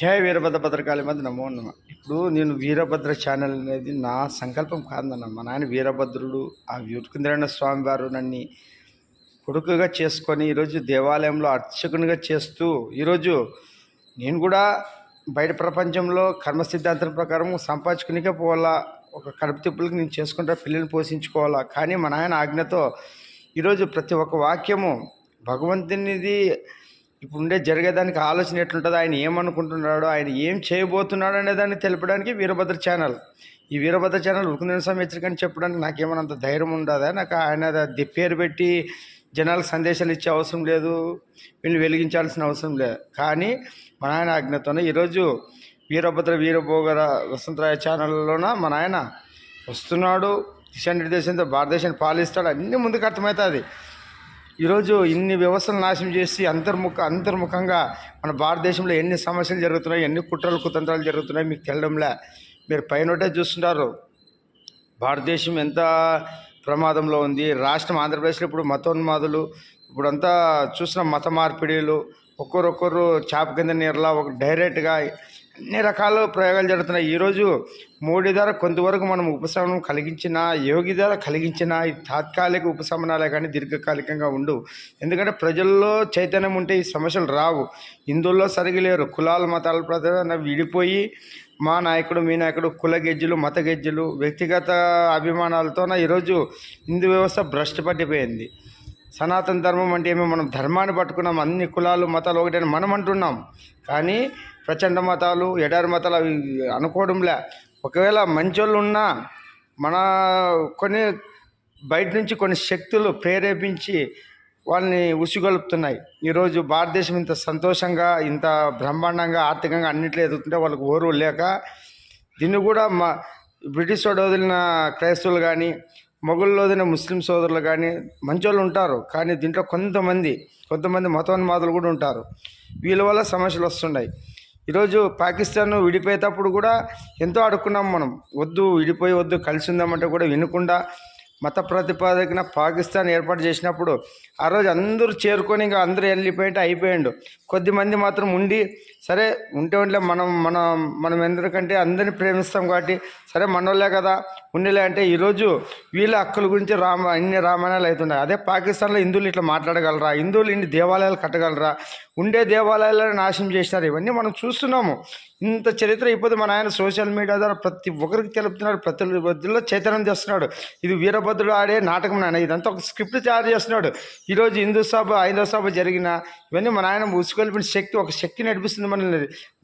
జయ వీరభద్ర భద్రకాళి మధ్య నమో నమ. ఇప్పుడు నేను వీరభద్ర ఛానల్ అనేది నా సంకల్పం కాదన్న. మా నాయన వీరభద్రుడు, ఆ వీరకుంద్రన్న స్వామి వారు నన్ను కొడుకుగా చేసుకొని ఈరోజు దేవాలయంలో అర్చకునిగా చేస్తూ ఈరోజు నేను కూడా బయట ప్రపంచంలో కర్మ సిద్ధాంతం ప్రకారం సంపాదించుకునికే పోవాలా, ఒక కడుపు తిప్పులకి నేను చేసుకుంటా, పిల్లల్ని పోషించుకోవాలా. కానీ మా నాయన ఆజ్ఞతో ఈరోజు ప్రతి ఒక్క వాక్యము భగవంతునిది ఇప్పుడు ఉండే జరిగేదానికి ఆలోచన ఎట్లుంటుందో, ఆయన ఏమనుకుంటున్నాడో, ఆయన ఏం చేయబోతున్నాడు అనే దాన్ని తెలపడానికి వీరభద్ర ఛానల్. ఈ వీరభద్ర ఛానల్ ఉరుకుందిన స్వామి హెచ్చరికని చెప్పడానికి నాకేమన్నంత ధైర్యం ఉండదా? నాకు ఆయన పేరు పెట్టి జనాలకు సందేశాలు ఇచ్చే అవసరం లేదు, వీళ్ళు వెలిగించాల్సిన అవసరం లేదు. కానీ మా నాయన ఆజ్ఞతోనే ఈరోజు వీరభద్ర వీరభోగర వసంతరాయ ఛానల్లోన మా నాయన వస్తున్నాడు, దిశానిర్దేశంతో భారతదేశాన్ని పాలిస్తాడు, అన్నీ ముందుకు అర్థమవుతుంది. ఈరోజు ఇన్ని వ్యవస్థలు నాశనం చేసి అంతర్ముఖంగా మన భారతదేశంలో ఎన్ని సమస్యలు జరుగుతున్నాయి, ఎన్ని కుట్రలు కుతంత్రాలు జరుగుతున్నాయి మీకు తెలడంలే. మీరు పైనటే చూస్తుంటారు భారతదేశం ఎంత ప్రమాదంలో ఉంది. రాష్ట్రం ఆంధ్రప్రదేశ్లో ఇప్పుడు మతోన్మాదులు, ఇప్పుడంతా చూసిన మత మార్పిడిలు, ఒక్కొక్కరు చాప కింద నీరలా ఒక డైరెక్ట్గా అన్ని రకాల ప్రయోగాలు జరుగుతున్నాయి. ఈరోజు మోడీ ద్వారా కొంతవరకు మనం ఉపశమనం కలిగించిన, యోగి ద్వారా కలిగించిన ఈ తాత్కాలిక ఉపశమనాలే కానీ దీర్ఘకాలికంగా ఉండవు. ఎందుకంటే ప్రజల్లో చైతన్యం ఉంటే ఈ సమస్యలు రావు. హిందువుల్లో సరిగలేరు, కులాల మతాల ప్రధాన విడిపోయి మా నాయకుడు మీ నాయకుడు కుల గెజ్జలు, మత గెజ్జలు, వ్యక్తిగత అభిమానాలతోన ఈరోజు హిందూ వ్యవస్థ భ్రష్టు పట్టిపోయింది. సనాతన ధర్మం అంటే ఏమో మనం ధర్మాన్ని పట్టుకున్నాం, అన్ని కులాలు మతాలు ఒకటని మనం అంటున్నాం. కానీ ప్రచండ మతాలు, ఎడారి మతాలు అవి అనుకోవడంలే. ఒకవేళ మంచోళ్ళు ఉన్నా మన కొన్ని బయట నుంచి కొన్ని శక్తులు ప్రేరేపించి వాళ్ళని ఉసిగొలుపుతున్నాయి. ఈరోజు భారతదేశం ఇంత సంతోషంగా, ఇంత బ్రహ్మాండంగా, ఆర్థికంగా అన్నింటిలో ఎదుగుతుంటే వాళ్ళకి ఓరు లేక దీన్ని కూడా బ్రిటిష్ వాడు వదిలిన క్రైస్తవులు కానీ, మొగుళ్ళు వదిలిన ముస్లిం సోదరులు కానీ మంచోళ్ళు ఉంటారు. కానీ దీంట్లో కొంతమంది మతోన్మాదులు కూడా ఉంటారు. వీళ్ళ వల్ల సమస్యలు వస్తున్నాయి. ఈరోజు పాకిస్తాన్ విడిపోయేటప్పుడు కూడా ఎంతో అడుక్కున్నాం మనం, వద్దు విడిపోయి వద్దు కలిసి ఉందామంటే కూడా వినకుండా మత ప్రతిపాదకన పాకిస్తాన్ ఏర్పాటు చేసినప్పుడు ఆ రోజు అందరూ చేరుకొని ఇంకా అందరూ వెళ్ళిపోయింటే అయిపోయాడు. కొద్దిమంది మాత్రం ఉండి సరే ఉంటే మనం ఎందుకంటే అందరినీ ప్రేమిస్తాం కాబట్టి సరే మనోళ్ళే కదా ఉండలే అంటే ఈరోజు వీళ్ళ హక్కుల గురించి ఇన్ని రామాయణాలు అవుతున్నాయి. అదే పాకిస్తాన్లో హిందువులు ఇట్లా మాట్లాడగలరా? హిందువులు ఇన్ని దేవాలయాలు కట్టగలరా? ఉండే దేవాలయాలను నాశనం చేసినారు. ఇవన్నీ మనం చూస్తున్నాము. ఇంత చరిత్ర అయిపోతే మన ఆయన సోషల్ మీడియా ద్వారా ప్రతి ఒక్కరికి తెలుపుతున్నాడు, ప్రతి వద్దులో చైతన్యం చేస్తున్నాడు. ఇది వీరభద్రుడు ఆడే నాటకం నాయన, ఇదంతా ఒక స్క్రిప్ట్ తయారు చేస్తున్నాడు. ఈరోజు హిందూ సభ, ఐదవ సభ జరిగిన ఇవన్నీ మన ఆయన ఉసుకొల్పిన శక్తి, ఒక శక్తి నడిపిస్తుంది మనల్ని.